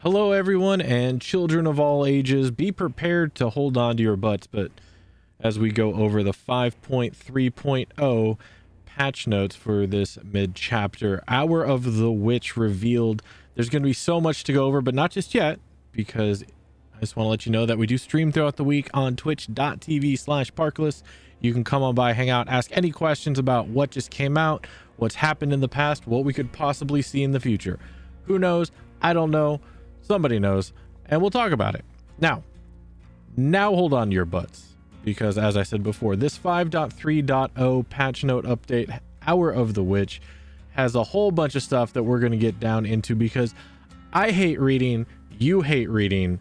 Hello, everyone, and children of all ages. Be prepared to hold on to your butts, but as we go over the 5.3.0 patch notes for this mid-chapter, Hour of the Witch revealed. There's going to be so much to go over, but not just yet, because I just want to let you know that we do stream throughout the week on twitch.tv/Parklis. You can come on by, hang out, ask any questions about what just came out, what's happened in the past, what we could possibly see in the future. Who knows? I don't know. Somebody knows, and we'll talk about it. Now hold on to your butts, because as I said before, this 5.3.0 patch note update, Hour of the Witch, has a whole bunch of stuff that we're going to get down into, because I hate reading, you hate reading,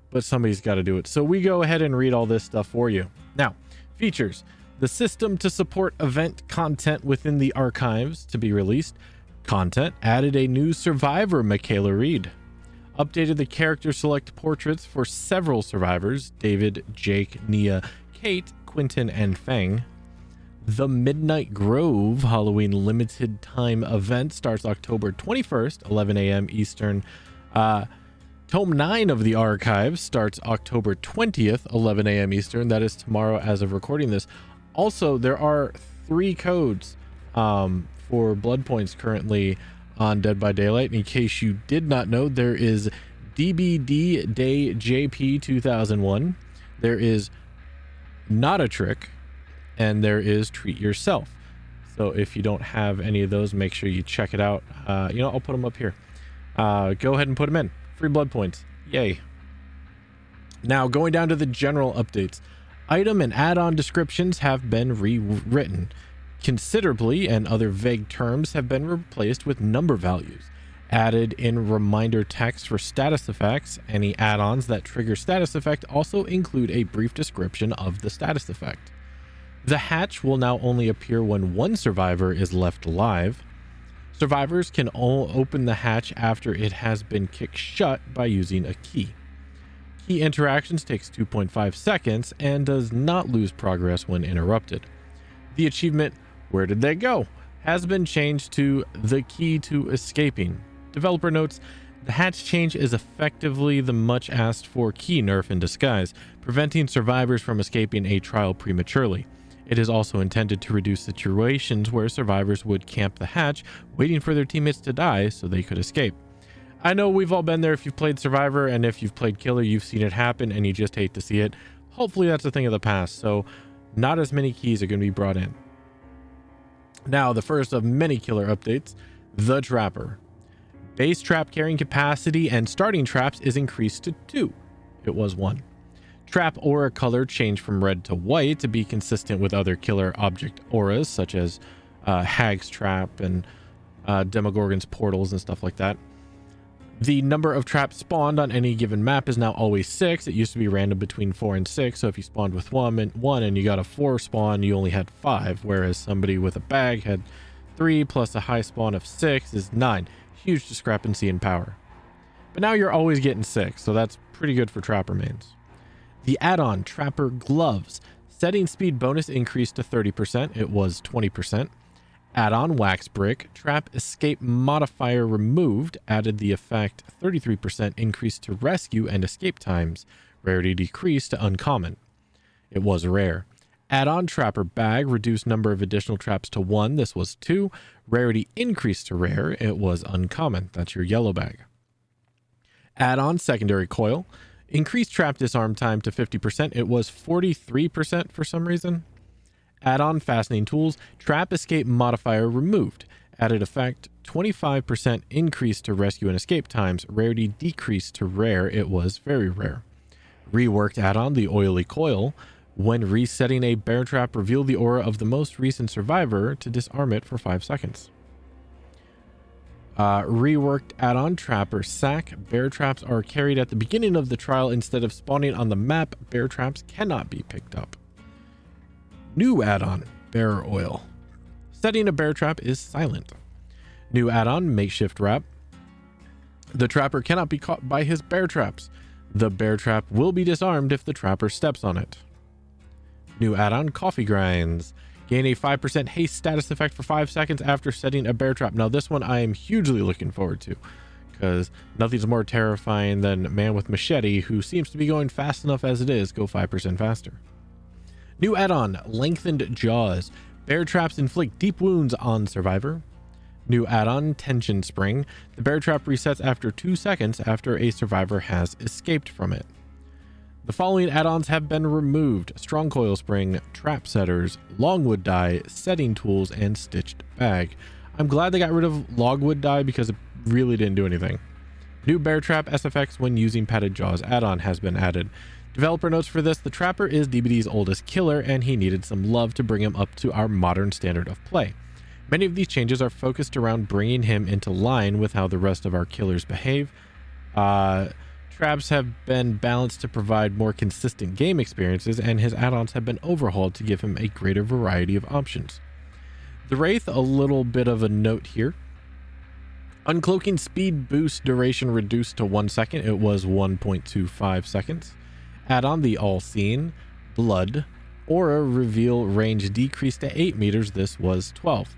but somebody's got to do it. So we go ahead and read all this stuff for you. Now, features: the system to support event content within the archives to be released. Content added a new survivor, Michaela Reed. Updated the character select portraits for several survivors: David, Jake, Nia, Kate, Quentin, and Fang. The Midnight Grove Halloween limited time event starts October 21st, 11 a.m. Eastern. Tome 9 of the archive starts October 20th, 11 a.m. Eastern. That is tomorrow as of recording this. Also, there are 3 codes for blood points currently on Dead by Daylight. In case you did not know, there is DBD Day JP 2001, there is Not a Trick, and there is Treat Yourself. So if you don't have any of those, make sure you check it out. I'll put them up here. Go ahead and put them in. Free blood points. Yay. Now, going down to the general updates. Item and add-on descriptions have been rewritten considerably, and other vague terms have been replaced with number values. Added in reminder text for status effects. Any add-ons that trigger status effect also include a brief description of the status effect. The hatch will now only appear when one survivor is left alive. Survivors can open the hatch after it has been kicked shut by using a key. Key interactions takes 2.5 seconds and does not lose progress when interrupted. The achievement, Where Did They Go?, has been changed to The Key to Escaping. Developer notes, the hatch change is effectively the much asked for key nerf in disguise, preventing survivors from escaping a trial prematurely. It is also intended to reduce situations where survivors would camp the hatch, waiting for their teammates to die so they could escape. I know we've all been there. If you've played Survivor and if you've played Killer, you've seen it happen and you just hate to see it. Hopefully that's a thing of the past, so not as many keys are going to be brought in. Now, the first of many Killer updates, the Trapper. Base trap carrying capacity and starting traps is increased to 2. It was 1. Trap aura color changed from red to white to be consistent with other Killer object auras, such as Hag's Trap and Demogorgon's portals and stuff like that. The number of traps spawned on any given map is now always 6. It used to be random between 4 and 6. So if you spawned with one and you got a 4 spawn, you only had 5. Whereas somebody with a bag had 3 plus a high spawn of 6 is 9. Huge discrepancy in power. But now you're always getting 6. So that's pretty good for Trapper mains. The add-on Trapper Gloves. Setting speed bonus increased to 30%. It was 20%. Add-on Wax Brick. Trap escape modifier removed. Added the effect 33% increase to rescue and escape times. Rarity decreased to uncommon. It was rare. Add-on Trapper Bag. Reduced number of additional traps to 1. This was 2. Rarity increased to rare. It was uncommon. That's your yellow bag. Add-on Secondary Coil. Increased trap disarm time to 50%. It was 43% for some reason. Add-on Fastening Tools. Trap escape modifier removed. Added effect 25% increase to rescue and escape times. Rarity decreased to rare. It was very rare. Reworked add-on The Oily Coil. When resetting a bear trap, reveal the aura of the most recent survivor to disarm it for 5 seconds. Reworked add-on Trapper Sack. Bear traps are carried at the beginning of the trial instead of spawning on the map. Bear traps cannot be picked up. New add-on Bear Oil. Setting a bear trap is silent. New add-on Makeshift Wrap. The trapper cannot be caught by his bear traps. The bear trap will be disarmed if the trapper steps on it. New add-on Coffee Grinds. Gain a 5% haste status effect for 5 seconds after setting a bear trap. Now this one I am hugely looking forward to, because nothing's more terrifying than man with machete who seems to be going fast enough as it is. Go 5% faster. New add-on, lengthened jaws. Bear traps inflict deep wounds on survivor. New add-on, tension spring. The bear trap resets after 2 seconds after a survivor has escaped from it. The following add-ons have been removed: strong coil spring, trap setters, longwood die, setting tools, and stitched bag. I'm glad they got rid of logwood die because it really didn't do anything. New bear trap SFX when using padded jaws add-on has been added. Developer notes for this: the trapper is DBD's oldest killer and he needed some love to bring him up to our modern standard of play. Many of these changes are focused around bringing him into line with how the rest of our killers behave. Traps have been balanced to provide more consistent game experiences, and his add-ons have been overhauled to give him a greater variety of options. The Wraith, a little bit of a note here. Uncloaking speed boost duration reduced to 1 second. It was 1.25 seconds. Add-on the All-Seeing. Blood. Aura reveal range decreased to 8 meters. This was 12.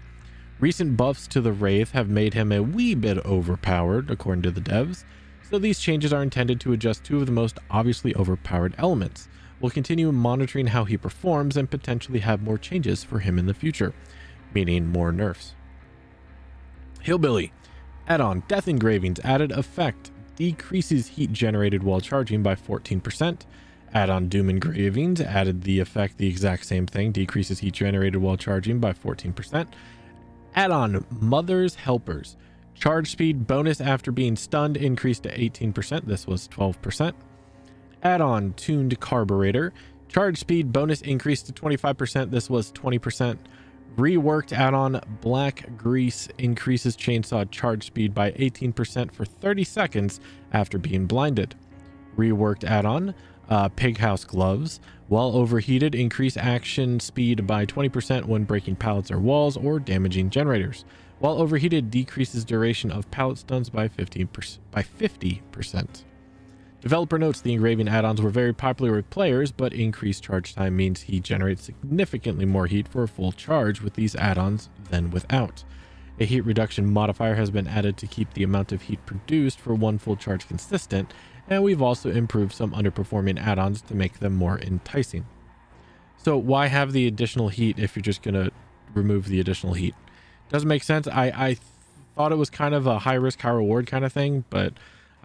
Recent buffs to the Wraith have made him a wee bit overpowered, according to the devs. So these changes are intended to adjust 2 of the most obviously overpowered elements. We'll continue monitoring how he performs and potentially have more changes for him in the future, meaning more nerfs. Hillbilly. Add-on Death Engravings added effect. Decreases heat generated while charging by 14%. Add-on Doom Engravings added the effect, the exact same thing. Decreases heat generated while charging by 14%. Add-on Mother's Helpers. Charge speed bonus after being stunned increased to 18%. This was 12%. Add-on Tuned Carburetor. Charge speed bonus increased to 25%. This was 20%. Reworked add-on Black Grease increases chainsaw charge speed by 18% for 30 seconds after being blinded. Reworked add-on Pig House Gloves. While overheated, increase action speed by 20% when breaking pallets or walls or damaging generators. While overheated, decreases duration of pallet stuns by 50%. Developer notes the engraving add-ons were very popular with players, but increased charge time means he generates significantly more heat for a full charge with these add-ons than without. A heat reduction modifier has been added to keep the amount of heat produced for one full charge consistent, and we've also improved some underperforming add-ons to make them more enticing. So why have the additional heat if you're just going to remove the additional heat? Doesn't make sense. I thought it was kind of a high risk, high reward kind of thing, but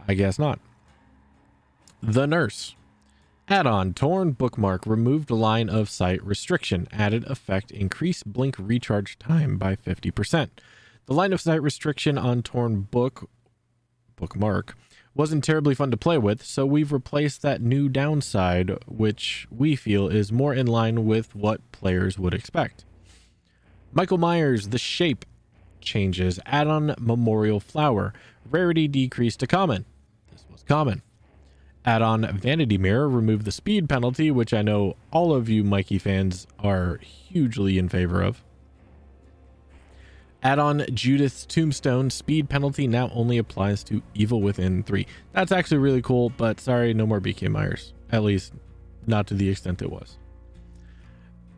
I guess not. The Nurse. Add-on Torn Bookmark removed line of sight restriction. Added effect increase blink recharge time by 50%. The line of sight restriction on Torn Bookmark wasn't terribly fun to play with, so we've replaced that new downside, which we feel is more in line with what players would expect. Michael Myers, The Shape changes. Add-on Memorial Flower. Rarity decreased to common. This was common. Add-on Vanity Mirror removed the speed penalty, which I know all of you Mikey fans are hugely in favor of. Add-on Judith's Tombstone. Speed penalty now only applies to Evil Within 3. That's actually really cool, but sorry, no more BK Myers. At least, not to the extent it was.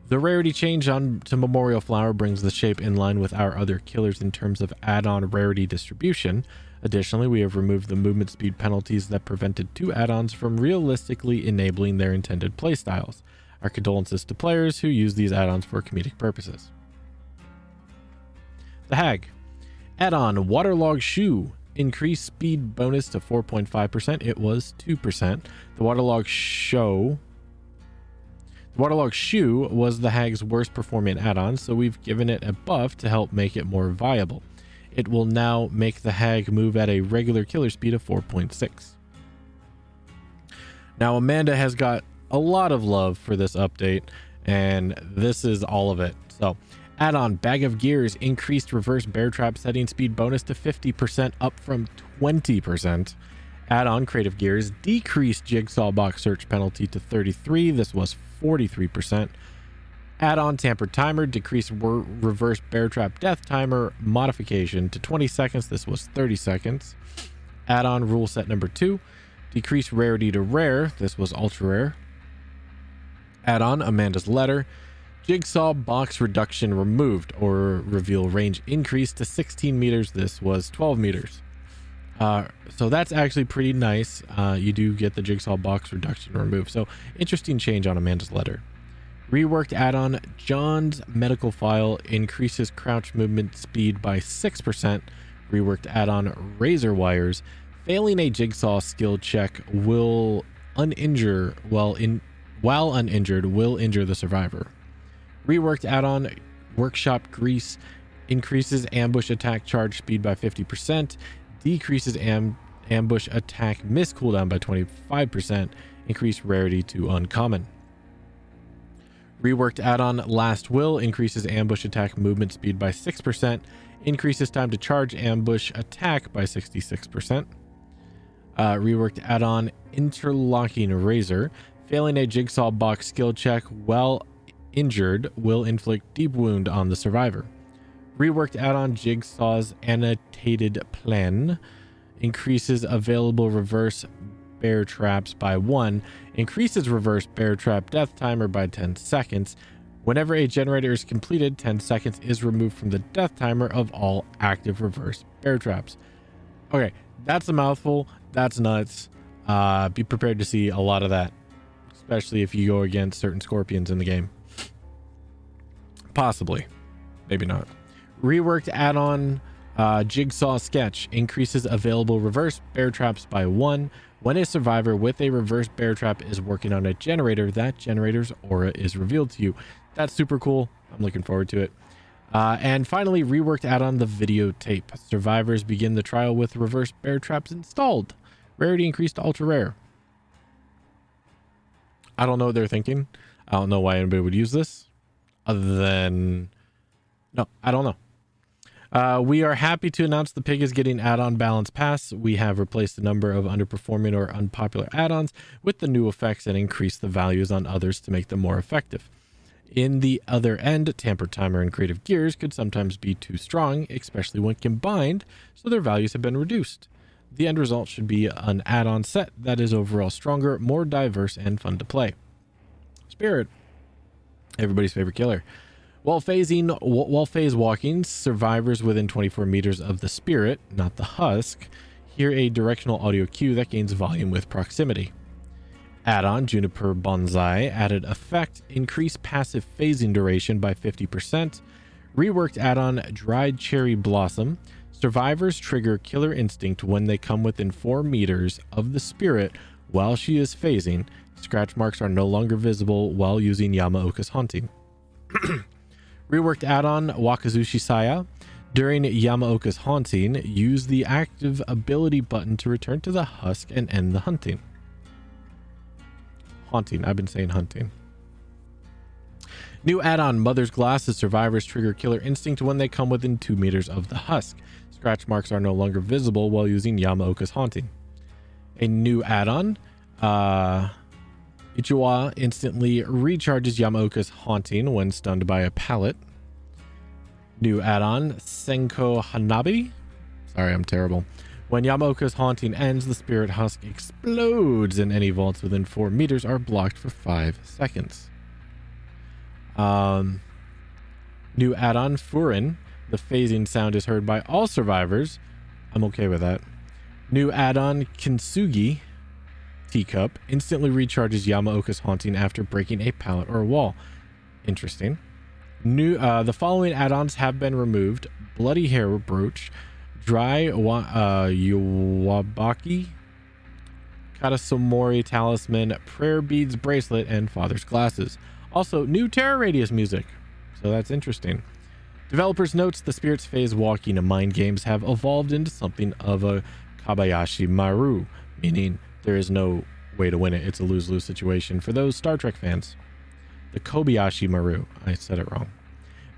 The rarity change on to Memorial Flower brings the shape in line with our other killers in terms of add-on rarity distribution. Additionally, we have removed the movement speed penalties that prevented 2 add-ons from realistically enabling their intended playstyles. Our condolences to players who use these add-ons for comedic purposes. The Hag. Add-on Waterlogged Shoe. Increased speed bonus to 4.5%. It was 2%. The Waterlogged Shoe was the Hag's worst performing add-on, so we've given it a buff to help make it more viable. It will now make the Hag move at a regular killer speed of 4.6. Now, Amanda has got a lot of love for this update, and this is all of it. So, add-on Bag of Gears increased reverse bear trap setting speed bonus to 50%, up from 20%. Add-on Creative Gears decreased jigsaw box search penalty to 33. This was 43%. Add-on Tampered Timer decreased reverse bear trap death timer modification to 20 seconds. This was 30 seconds. Add-on Rule Set number 2 decreased rarity to rare. This was ultra rare. Add-on Amanda's Letter. Jigsaw box reduction removed, or reveal range increased to 16 meters. This was 12 meters. So that's actually pretty nice. You do get the jigsaw box reduction removed. So interesting change on Amanda's letter. Reworked add-on John's medical file increases crouch movement speed by 6%. Reworked add-on razor wires. Failing a jigsaw skill check will uninjure while uninjured will injure the survivor. Reworked add-on workshop grease increases ambush attack charge speed by 50%. Decreases ambush attack miss cooldown by 25%. Increase rarity to uncommon. Reworked add-on Last Will increases ambush attack movement speed by 6%. Increases time to charge ambush attack by 66%. Reworked add-on Interlocking Razor. Failing a jigsaw box skill check while injured will inflict deep wound on the survivor. Reworked add-on Jigsaw's Annotated Plan increases available reverse bear traps by 1, increases reverse bear trap death timer by 10 seconds. Whenever a generator is completed, 10 seconds is removed from the death timer of all active reverse bear traps. Okay, that's a mouthful. That's nuts. Be prepared to see a lot of that, especially if you go against certain scorpions in the game. Possibly. Maybe not. Reworked add-on Jigsaw Sketch increases available reverse bear traps by 1. When a survivor with a reverse bear trap is working on a generator, that generator's aura is revealed to you. That's super cool. I'm looking forward to it. And finally, reworked add-on the videotape. Survivors begin the trial with reverse bear traps installed. Rarity increased to ultra rare. I don't know what they're thinking. I don't know why anybody would use this other than... No, I don't know. We are happy to announce the pig is getting add-on balance pass. We have replaced a number of underperforming or unpopular add-ons with the new effects and increased the values on others to make them more effective. In the other end, Tamper Timer and Creative Gears could sometimes be too strong, especially when combined, so their values have been reduced. The end result should be an add-on set that is overall stronger, more diverse, and fun to play. Spirit, everybody's favorite killer. While phase walking, survivors within 24 meters of the spirit, not the husk, hear a directional audio cue that gains volume with proximity. Add-on Juniper Bonsai added effect, increased passive phasing duration by 50%. Reworked add-on Dried Cherry Blossom. Survivors trigger Killer Instinct when they come within 4 meters of the spirit while she is phasing. Scratch marks are no longer visible while using Yamaoka's Haunting. Reworked add-on Wakazushi Saya. During Yamaoka's Haunting, use the active ability button to return to the husk and end the hunting. Haunting. I've been saying hunting. New add-on Mother's Glasses. Survivors trigger Killer Instinct when they come within 2 meters of the husk. Scratch marks are no longer visible while using Yamaoka's Haunting. A new add-on Ichiwa instantly recharges Yamaoka's Haunting when stunned by a pallet. New add-on Senko Hanabi. Sorry, I'm terrible. When Yamaoka's Haunting ends, the spirit husk explodes and any vaults within 4 meters are blocked for 5 seconds. New add-on Furin. The phasing sound is heard by all survivors. I'm okay with that. New add-on Kintsugi Teacup instantly recharges Yamaoka's Haunting after breaking a pallet or a wall. Interesting. The following add-ons have been removed: Bloody Hair Brooch, Dry Yuwabaki, Katasomori Talisman, Prayer Beads Bracelet, and Father's Glasses. Also, new Terror Radius music. So that's interesting. Developers notes the Spirit's Phase walking and mind games have evolved into something of a Kabayashi Maru, meaning there is no way to win it. It's a lose-lose situation for those Star Trek fans. The Kobayashi Maru. I said it wrong.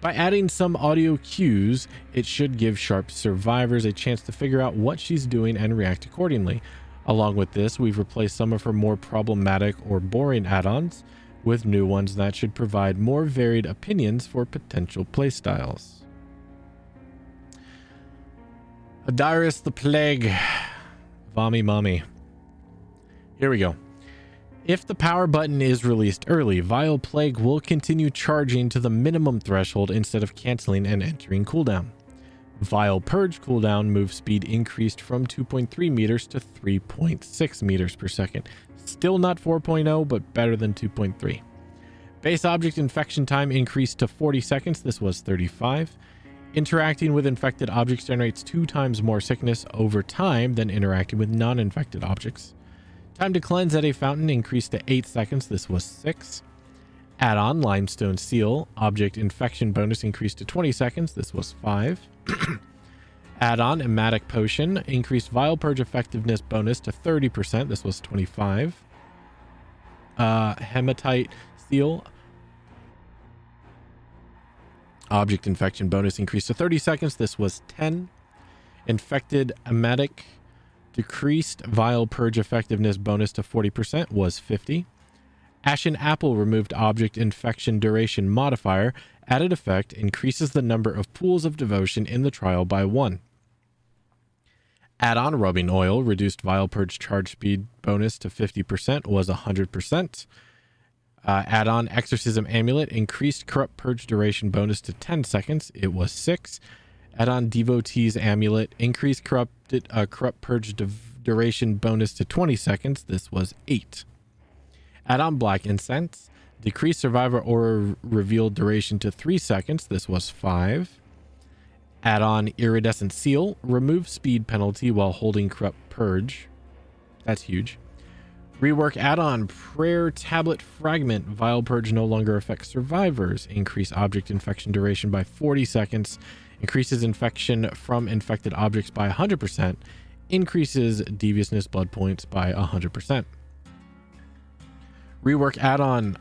By adding some audio cues, it should give sharp survivors a chance to figure out what she's doing and react accordingly. Along with this, we've replaced some of her more problematic or boring add-ons with new ones that should provide more varied opinions for potential playstyles. Adaris the Plague. Vami Mommy. Here we go. If the power button is released early, Vile Plague will continue charging to the minimum threshold instead of canceling and entering cooldown. Vile Purge cooldown move speed increased from 2.3 meters to 3.6 meters per second. Still not 4.0, but better than 2.3. Base object infection time increased to 40 seconds. This was 35. Interacting with infected objects generates 2 times more sickness over time than interacting with non-infected objects. Time to cleanse at a fountain increased to 8 seconds. This was 6. Add-on Limestone Seal. Object infection bonus increased to 20 seconds. This was 5. Add-on Ematic Potion. Increased Vile Purge effectiveness bonus to 30%. This was 25. Hematite Seal. Object infection bonus increased to 30 seconds. This was 10. Infected Ematic. Decreased Vile Purge effectiveness bonus to 40% was 50. Ashen Apple removed object infection duration modifier. Added effect increases the number of pools of devotion in the trial by 1. Add-on Rubbing Oil reduced Vile Purge charge speed bonus to 50% was 100%. Add-on Exorcism Amulet increased Corrupt Purge duration bonus to 10 seconds. It was 6. Add-on Devotee's Amulet increased Corrupt Purge duration bonus to 20 seconds. This was 8. Add-on Black Incense decreased Survivor Aura revealed duration to 3 seconds. This was 5. Add-on Iridescent Seal remove speed penalty while holding Corrupt Purge. That's huge. Rework add-on Prayer Tablet Fragment. Vile Purge no longer affects survivors. Increase object infection duration by 40 seconds. Increases infection from infected objects by 100%. Increases deviousness blood points by 100%. Rework add-on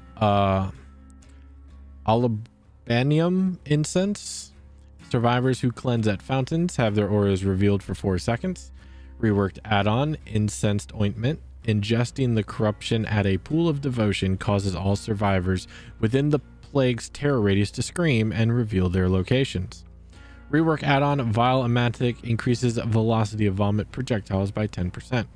Alabanium Incense. Survivors who cleanse at fountains have their auras revealed for 4 seconds. Reworked add-on Incensed Ointment. Ingesting the corruption at a pool of devotion causes all survivors within the plague's terror radius to scream and reveal their locations. Rework add-on Vile Ematic increases velocity of vomit projectiles by 10%.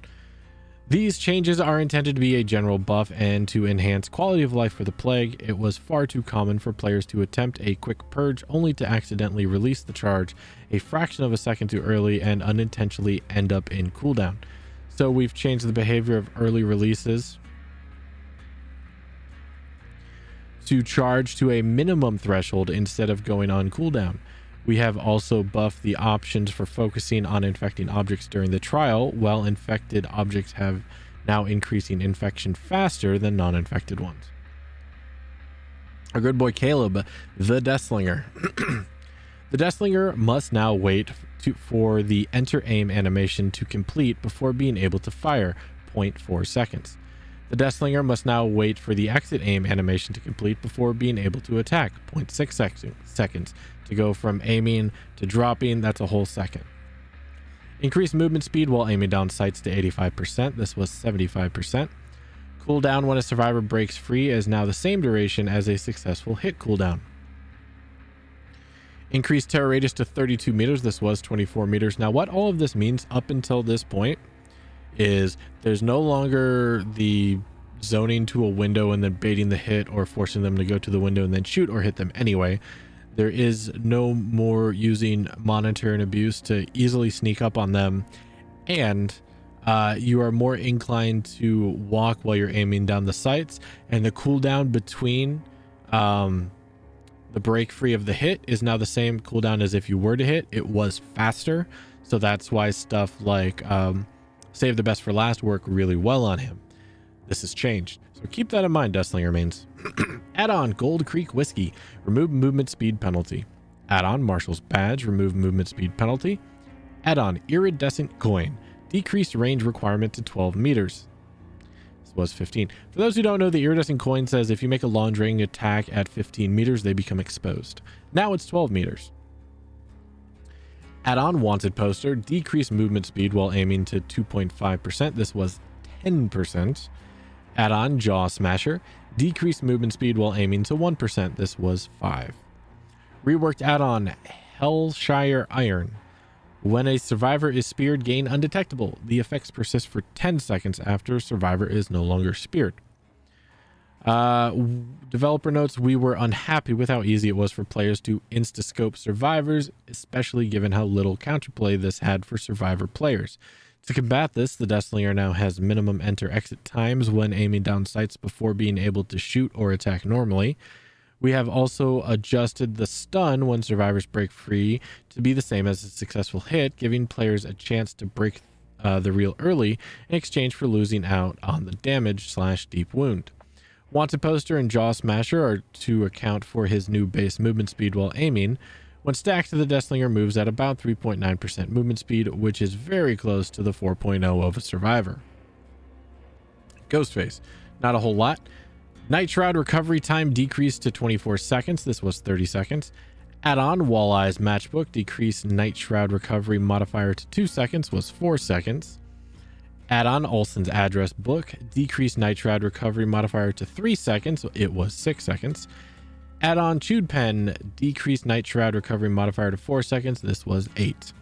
These changes are intended to be a general buff and to enhance quality of life for the plague. It was far too common for players to attempt a quick purge only to accidentally release the charge a fraction of a second too early and unintentionally end up in cooldown. So we've changed the behavior of early releases to charge to a minimum threshold instead of going on cooldown. We have also buffed the options for focusing on infecting objects during the trial, while infected objects have now increasing infection faster than non-infected ones. Our good boy Caleb, the Deathslinger. The Deathslinger must now wait for the enter aim animation to complete before being able to fire, 0.4 seconds. The Deathslinger must now wait for the exit aim animation to complete before being able to attack, 0.6 seconds. To go from aiming to dropping, that's a whole second. Increase movement speed while aiming down sights to 85%. This was 75%. Cooldown when a survivor breaks free is now the same duration as a successful hit cooldown. Increased terror radius to 32 meters. This was 24 meters. Now, what all of this means up until this point is there's no longer the zoning to a window and then baiting the hit or forcing them to go to the window and then shoot or hit them anyway. There is no more using monitor and abuse to easily sneak up on them, and you are more inclined to walk while you're aiming down the sights, and the cooldown between the break free of the hit is now the same cooldown as if you were to hit. It was faster, so that's why stuff like save the best for last work really well on him. This has changed, so keep that in mind, Deathslinger mains. Add-on Gold Creek Whiskey, remove movement speed penalty. Add-on Marshal's Badge, remove movement speed penalty. Add-on Iridescent Coin, decreased range requirement to 12 meters. This was 15. For those who don't know, the Iridescent Coin says if you make a long-range attack at 15 meters, they become exposed. Now it's 12 meters. Add-on Wanted Poster, decreased movement speed while aiming to 2.5%. This was 10%. Add-on Jaw Smasher, decreased movement speed while aiming to 1%. This was 5. Reworked add-on Hellshire Iron. When a survivor is speared, gain undetectable. The effects persist for 10 seconds after a survivor is no longer speared. Developer notes, we were unhappy with how easy it was for players to insta-scope survivors, especially given how little counterplay this had for survivor players. To combat this, the Deathslinger now has minimum enter-exit times when aiming down sights before being able to shoot or attack normally. We have also adjusted the stun when survivors break free to be the same as a successful hit, giving players a chance to break the reel early in exchange for losing out on the damage/deep wound. Wanted Poster and Jaw Smasher are to account for his new base movement speed while aiming. When stacked, the Deathslinger moves at about 3.9% movement speed, which is very close to the 4.0 of a survivor. Ghostface, not a whole lot. Night Shroud recovery time decreased to 24 seconds. This was 30 seconds. Add-on Walleye's Matchbook decreased Night Shroud recovery modifier to 2 seconds, was 4 seconds. Add-on Olsen's Address Book decreased Night Shroud recovery modifier to 3 seconds, it was 6 seconds. Add-on Chewed Pen decreased Night Shroud recovery modifier to 4 seconds. This was 8.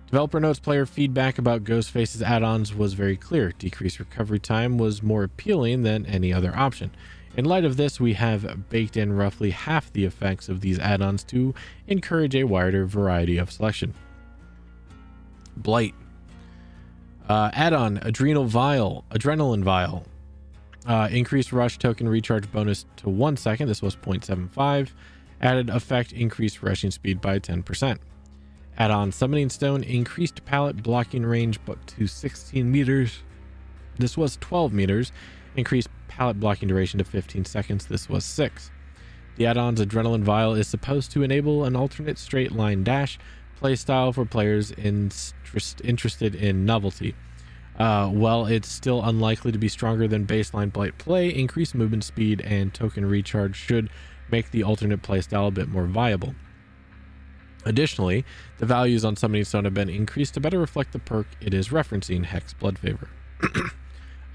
Developer notes player feedback about Ghostface's add-ons was very clear. Decreased recovery time was more appealing than any other option. In light of this, we have baked in roughly half the effects of these add-ons to encourage a wider variety of selection. Blight. Add-on Adrenaline Vial. Increased rush token recharge bonus to 1 second. This was 0.75. Added effect increased rushing speed by 10%. Add-on Summoning Stone increased pallet blocking range but to 16 meters. This was 12 meters. Increased pallet blocking duration to 15 seconds. This was 6. The add-on's Adrenaline Vial is supposed to enable an alternate straight line dash playstyle for players interested in novelty. While it's still unlikely to be stronger than baseline Blight play, increased movement speed and token recharge should make the alternate playstyle a bit more viable. Additionally, the values on Summoning Stone have been increased to better reflect the perk it is referencing, Hex Blood Favor.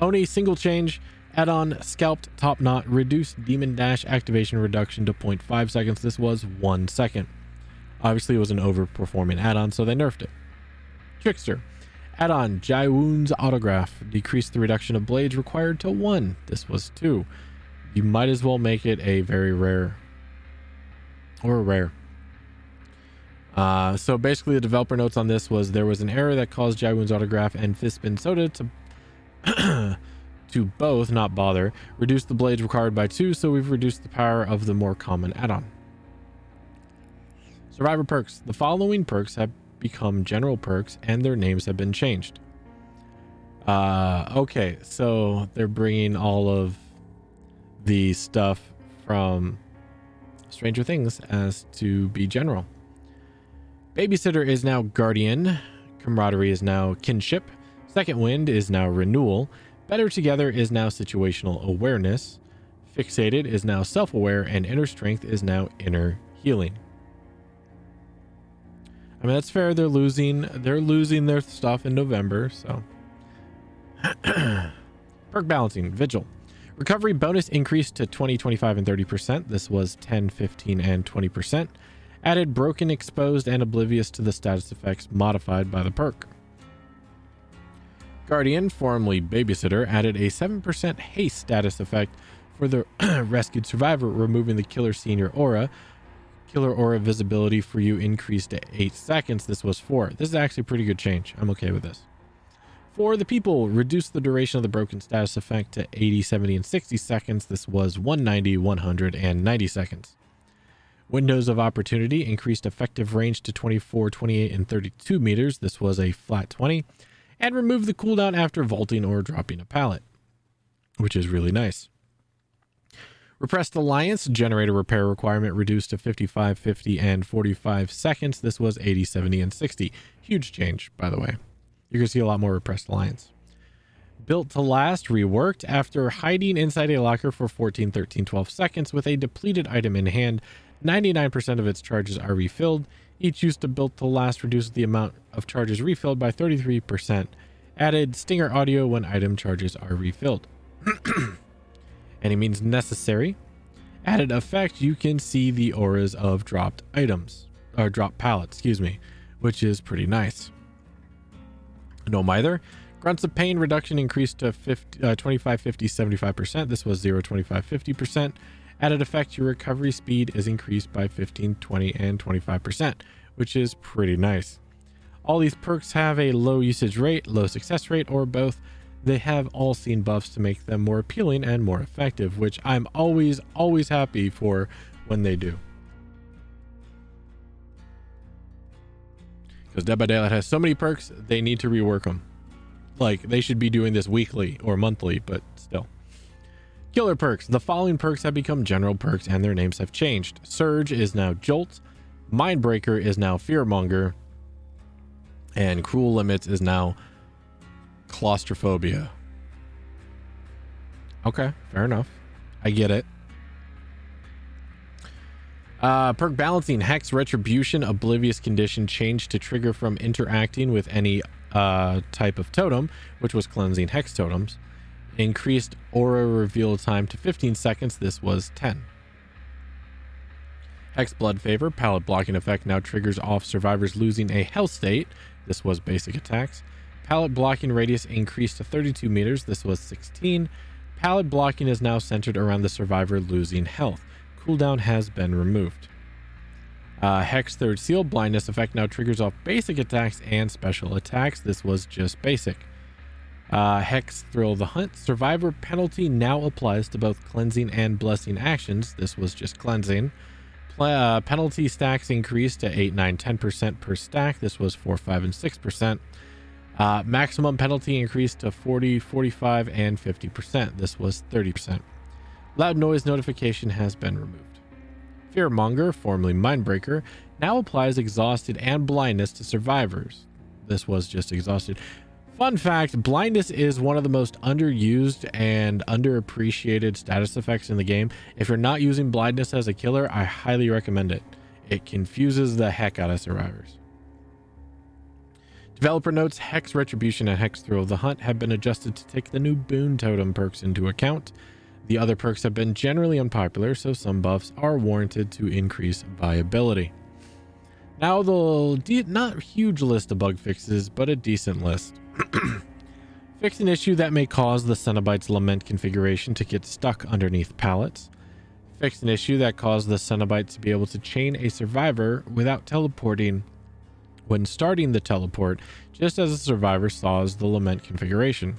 Oni Single Change add-on Scalped Top Knot reduced Demon Dash activation reduction to 0.5 seconds. This was 1 second. Obviously, it was an overperforming add-on, so they nerfed it. Trickster. Add-on Jaiwoon's Autograph decreased the reduction of blades required to 1. This was 2. You might as well make it a very rare. Or rare. So basically, the developer notes on this was there was an error that caused Jaiwoon's Autograph and Fistspin Soda to to both not bother. Reduce the blades required by 2, so we've reduced the power of the more common add-on. Survivor perks. The following perks have become general perks and their names have been changed. Okay, so they're bringing all of the stuff from Stranger Things as to be general. Babysitter is now Guardian. Camaraderie is now Kinship. Second Wind is now Renewal. Better Together is now Situational Awareness. Fixated is now Self-Aware, and Inner Strength is now Inner Healing. I mean, that's fair. They're losing their stuff in November, so. Perk balancing. Vigil. Recovery bonus increased to 20, 25, and 30%. This was 10, 15, and 20%. Added Broken, Exposed, and Oblivious to the status effects modified by the perk. Guardian, formerly Babysitter, added a 7% haste status effect for the rescued survivor, removing the Killer Senior aura. Killer aura visibility for you increased to 8 seconds. This was 4. This is actually a pretty good change. I'm okay with this. For the people, reduced the duration of the broken status effect to 80, 70, and 60 seconds. This was 190, 100, and 90 seconds. Windows of Opportunity increased effective range to 24, 28, and 32 meters. This was a flat 20. And removed the cooldown after vaulting or dropping a pallet, which is really nice. Repressed Alliance generator repair requirement reduced to 55, 50, and 45 seconds. This was 80, 70, and 60. Huge change, by the way. You're going to see a lot more Repressed Alliance. Built to Last reworked after hiding inside a locker for 14, 13, 12 seconds with a depleted item in hand. 99% of its charges are refilled. Each use to Built to Last reduces the amount of charges refilled by 33%. Added Stinger audio when item charges are refilled. Any means necessary. Added effect, you can see the auras of dropped items, or dropped pallets, excuse me, which is pretty nice. No Mither. Grunts of pain reduction increased to 25, 50, 75%. This was 0, 25, 50%. Added effect, your recovery speed is increased by 15, 20, and 25%, which is pretty nice. All these perks have a low usage rate, low success rate, or both. They have all seen buffs to make them more appealing and more effective, which I'm always happy for when they do. Because Dead by Daylight has so many perks, they need to rework them. Like, they should be doing this weekly or monthly, but still. Killer perks. The following perks have become general perks and their names have changed. Surge is now Jolt. Mindbreaker is now Fearmonger. And Cruel Limits is now Claustrophobia. Okay, fair enough. I get it. Perk balancing. Hex, Retribution, Oblivious Condition changed to trigger from interacting with any type of totem, which was cleansing hex totems. Increased aura reveal time to 15 seconds. This was 10. Hex Blood Favor. Pallet blocking effect now triggers off survivors losing a health state. This was basic attacks. Pallet blocking radius increased to 32 meters. This was 16. Pallet blocking is now centered around the survivor losing health. Cooldown has been removed. Hex Third Seal. Blindness effect now triggers off basic attacks and special attacks. This was just basic. Hex Thrill the Hunt. Survivor penalty now applies to both cleansing and blessing actions. This was just cleansing. Penalty stacks increased to 8, 9, 10% per stack. This was 4, 5, and 6%. Maximum penalty increased to 40, 45, and 50%. This was 30%. Loud noise notification has been removed. Fearmonger, formerly Mindbreaker, now applies exhausted and blindness to survivors. This was just exhausted. Fun fact, blindness is one of the most underused and underappreciated status effects in the game. If you're not using blindness as a killer, I highly recommend it. It confuses the heck out of survivors. Developer notes Hex Retribution and Hex Thrill of the Hunt have been adjusted to take the new Boon Totem perks into account. The other perks have been generally unpopular, so some buffs are warranted to increase viability. Now the not huge list of bug fixes, but a decent list. Fix an issue that may cause the Cenobite's Lament configuration to get stuck underneath pallets. Fix an issue that caused the Cenobite to be able to chain a survivor without teleporting when starting the teleport, just as a survivor saws the Lament configuration.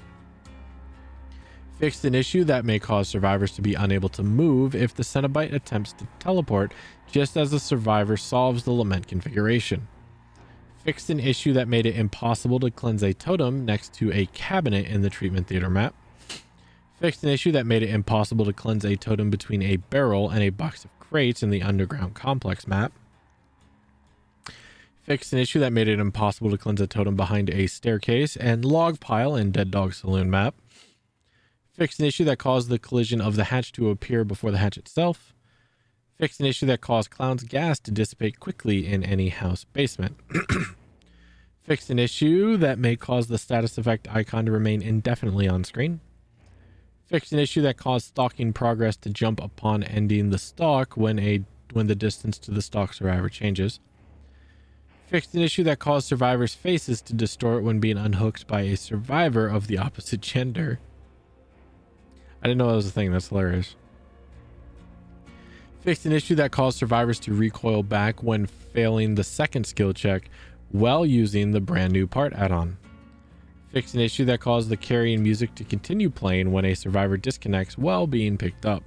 Fixed an issue that may cause survivors to be unable to move if the Cenobite attempts to teleport, just as the survivor solves the Lament configuration. Fixed an issue that made it impossible to cleanse a totem next to a cabinet in the treatment theater map. Fixed an issue that made it impossible to cleanse a totem between a barrel and a box of crates in the underground complex map. Fixed an issue that made it impossible to cleanse a totem behind a staircase and log pile in Dead Dog Saloon map. Fixed an issue that caused the collision of the hatch to appear before the hatch itself. Fixed an issue that caused Clown's gas to dissipate quickly in any house basement. Fixed an issue that may cause the status effect icon to remain indefinitely on screen. Fixed an issue that caused stalking progress to jump upon ending the stalk when the distance to the stalk survivor changes. Fixed an issue that caused survivors' faces to distort when being unhooked by a survivor of the opposite gender. I didn't know that was a thing. That's hilarious. Fixed an issue that caused survivors to recoil back when failing the second skill check while using the brand new part add-on. Fixed an issue that caused the carrying music to continue playing when a survivor disconnects while being picked up.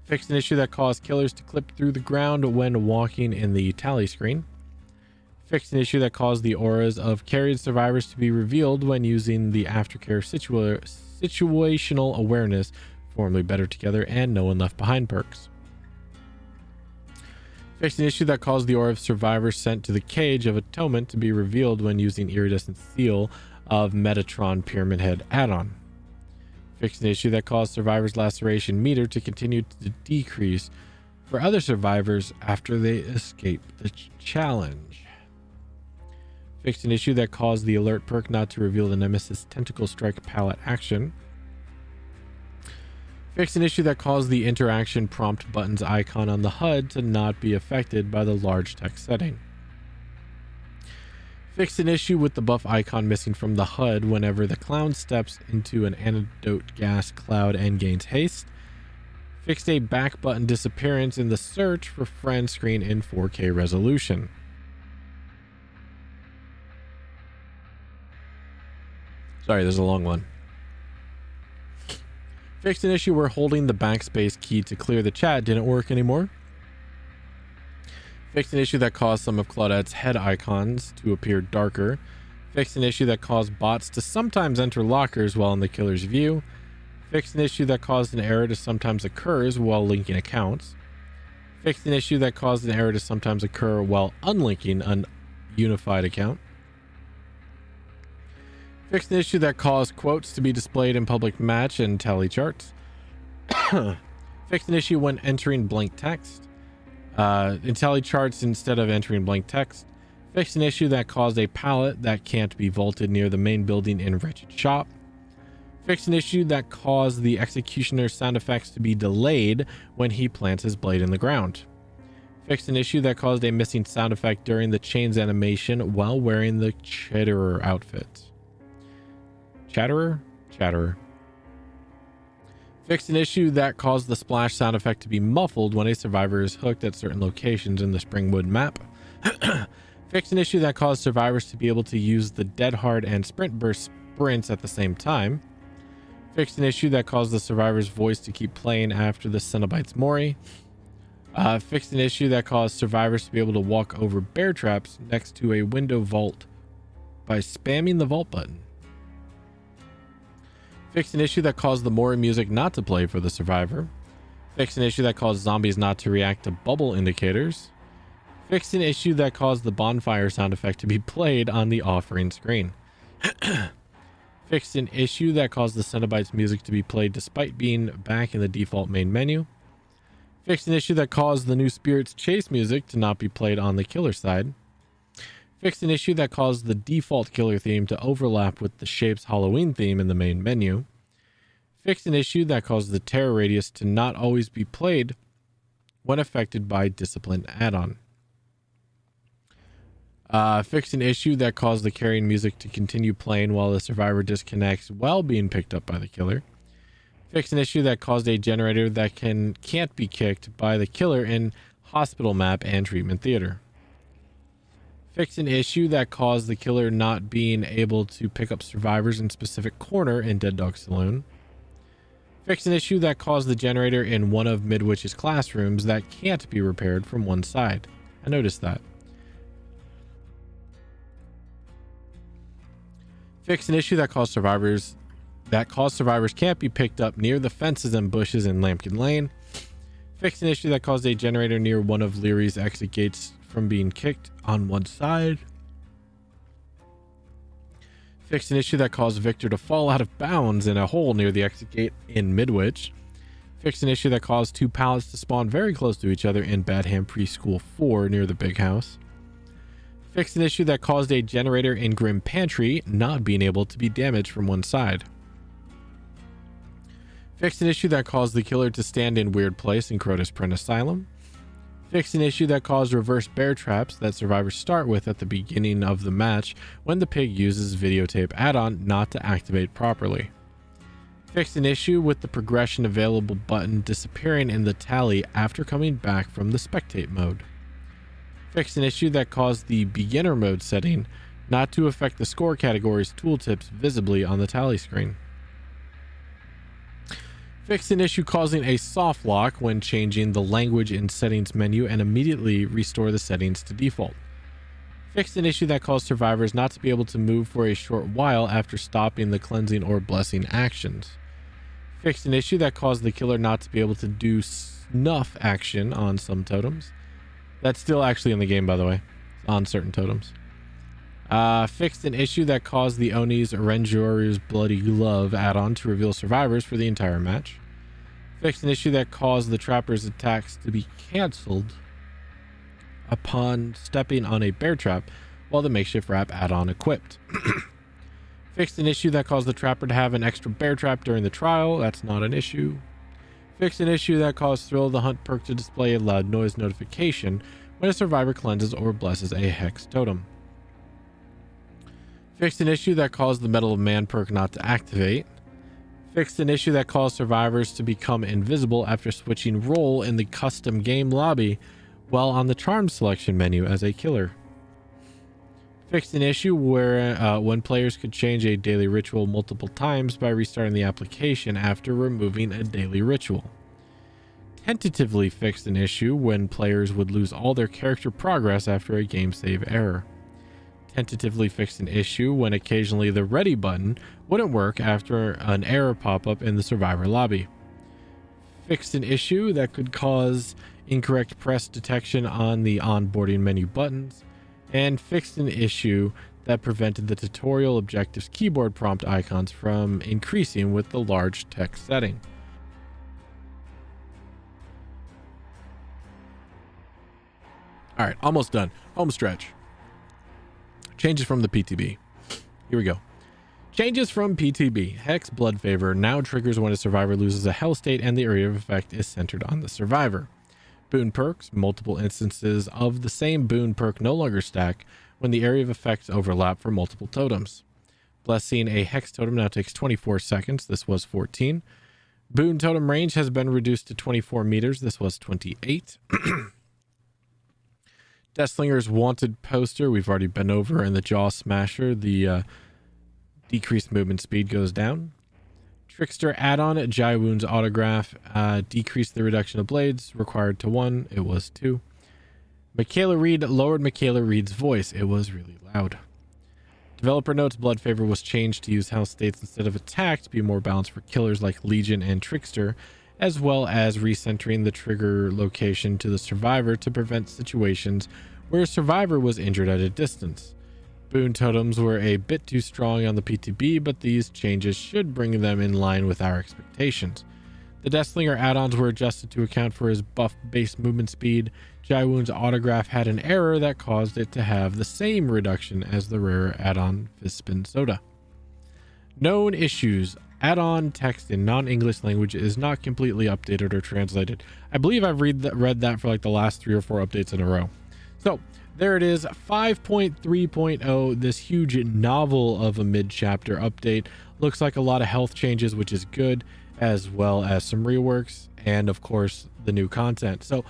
Fixed an issue that caused killers to clip through the ground when walking in the tally screen. Fixed an issue that caused the auras of carried survivors to be revealed when using the aftercare situational awareness, formerly Better Together, and No One Left Behind perks. Fixed an issue that caused the aura of survivors sent to the cage of atonement to be revealed when using Iridescent Seal of Metatron Pyramid Head add-on. Fixed an issue that caused survivors' laceration meter to continue to decrease for other survivors after they escape the challenge. Fixed an issue that caused the alert perk not to reveal the Nemesis Tentacle Strike palette action. Fixed an issue that caused the interaction prompt buttons icon on the HUD to not be affected by the large text setting. Fixed an issue with the buff icon missing from the HUD whenever the clown steps into an antidote gas cloud and gains haste. Fixed a back button disappearance in the search for friend screen in 4K resolution. Sorry, there's a long one. Fixed an issue where holding the backspace key to clear the chat didn't work anymore. Fixed an issue that caused some of Claudette's head icons to appear darker. Fixed an issue that caused bots to sometimes enter lockers while in the killer's view. Fixed an issue that caused an error to sometimes occurs while linking accounts. Fixed an issue that caused an error to sometimes occur while unlinking an unified account. Fixed an issue that caused quotes to be displayed in public match and tally charts. Fixed an issue when entering blank text. In tally charts instead of entering blank text. Fixed an issue that caused a pallet that can't be vaulted near the main building in Wretched Shop. Fixed an issue that caused the executioner's sound effects to be delayed when he plants his blade in the ground. Fixed an issue that caused a missing sound effect during the chains animation while wearing the Chatterer outfit. Chatterer? Fixed an issue that caused the splash sound effect to be muffled when a survivor is hooked at certain locations in the Springwood map. Fixed an issue that caused survivors to be able to use the Dead Hard and Sprint Burst sprints at the same time. Fixed an issue that caused the survivor's voice to keep playing after the Cenobites Mori. Fixed an issue that caused survivors to be able to walk over bear traps next to a window vault by spamming the vault button. Fixed an issue that caused the Mori music not to play for the survivor. Fixed an issue that caused zombies not to react to bubble indicators. Fixed an issue that caused the bonfire sound effect to be played on the offering screen. Fixed an issue that caused the Cenobites music to be played despite being back in the default main menu. Fixed an issue that caused the new Spirits Chase music to not be played on the killer side. Fixed an issue that caused the default killer theme to overlap with the Shape's Halloween theme in the main menu. Fixed an issue that caused the terror radius to not always be played when affected by Discipline add-on. Fixed an issue that caused the carrying music to continue playing while the survivor disconnects while being picked up by the killer. Fixed an issue that caused a generator that can't be kicked by the killer in Hospital Map and Treatment Theater. Fixed an issue that caused the killer not being able to pick up survivors in specific corner in Dead Dog Saloon. Fixed an issue that caused the generator in one of Midwitch's classrooms that can't be repaired from one side. I noticed that. Fixed an issue that caused survivors can't be picked up near the fences and bushes in Lampkin Lane. Fixed an issue that caused a generator near one of Leary's exit gates from being kicked on one side. Fixed an issue that caused Victor to fall out of bounds in a hole near the exit gate in Midwich. Fixed an issue that caused two pallets to spawn very close to each other in Badham Preschool 4 near the big house. Fixed an issue that caused a generator in Grim Pantry not being able to be damaged from one side. Fixed an issue that caused the killer to stand in weird place in Crotus Print Asylum. Fixed an issue that caused reverse bear traps that survivors start with at the beginning of the match when the pig uses videotape add-on not to activate properly. Fixed an issue with the progression available button disappearing in the tally after coming back from the spectate mode. Fixed an issue that caused the beginner mode setting not to affect the score category's tooltips visibly on the tally screen. Fixed an issue causing a soft lock when changing the language in settings menu and immediately restore the settings to default. Fixed an issue that caused survivors not to be able to move for a short while after stopping the cleansing or blessing actions. Fixed an issue that caused the killer not to be able to do snuff action on some totems. That's still actually in the game, by the way, on certain totems. Fixed an issue that caused the Oni's Renjor's Bloody Glove add-on to reveal survivors for the entire match. Fixed an issue that caused the Trapper's attacks to be cancelled upon stepping on a bear trap while the makeshift wrap add-on equipped. Fixed an issue that caused the Trapper to have an extra bear trap during the trial. That's not an issue. Fixed an issue that caused Thrill of the Hunt perk to display a loud noise notification when a survivor cleanses or blesses a hex totem. Fixed an issue that caused the Medal of Man perk not to activate. Fixed an issue that caused survivors to become invisible after switching role in the custom game lobby while on the charm selection menu as a killer. Fixed an issue where when players could change a daily ritual multiple times by restarting the application after removing a daily ritual. Tentatively fixed an issue when players would lose all their character progress after a game save error. Tentatively fixed an issue when occasionally the ready button wouldn't work after an error pop-up in the survivor lobby. Fixed an issue that could cause incorrect press detection on the onboarding menu buttons, and fixed an issue that prevented the tutorial objectives keyboard prompt icons from increasing with the large text setting. All right, almost done. Home stretch. Changes from the PTB. Here we go. Changes from PTB. Hex Blood Favor now triggers when a survivor loses a health state and the area of effect is centered on the survivor. Boon perks. Multiple instances of the same boon perk no longer stack when the area of effects overlap for multiple totems. Blessing a hex totem now takes 24 seconds. This was 14. Boon totem range has been reduced to 24 meters. This was 28. Deathslinger's wanted poster we've already been over, and the Jaw Smasher, the decreased movement speed goes down. Trickster add-on, Jai Wound's autograph, decreased the reduction of blades, required to 1, it was 2. Michaela Reed lowered Michaela Reed's voice, it was really loud. Developer notes Blood Favor was changed to use health states instead of attack to be more balanced for killers like Legion and Trickster, as well as recentering the trigger location to the survivor to prevent situations where a survivor was injured at a distance. Boon totems were a bit too strong on the PTB, but these changes should bring them in line with our expectations. The Deathslinger add-ons were adjusted to account for his buff base movement speed. Jai Wound's autograph had an error that caused it to have the same reduction as the rare add-on Fistspin Soda. Known issues. Add-on text in non-English language is not completely updated or translated. I believe I've read that for like the last 3 or 4 updates in a row. So there it is, 5.3.0, this huge novel of a mid-chapter update. Looks like a lot of health changes, which is good, as well as some reworks, and of course, the new content. So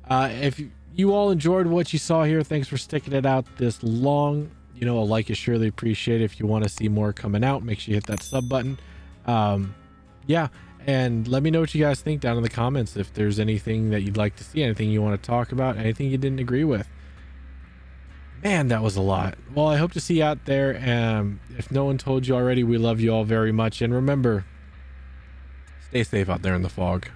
if you all enjoyed what you saw here, thanks for sticking it out this long. You know, a like is surely appreciated. If you want to see more coming out, make sure you hit that sub button. Yeah, and let me know what you guys think down in the comments. If there's anything that you'd like to see, anything you want to talk about, anything you didn't agree with. Man, that was a lot. Well, I hope to see you out there. If no one told you already, we love you all very much. And remember, stay safe out there in the fog.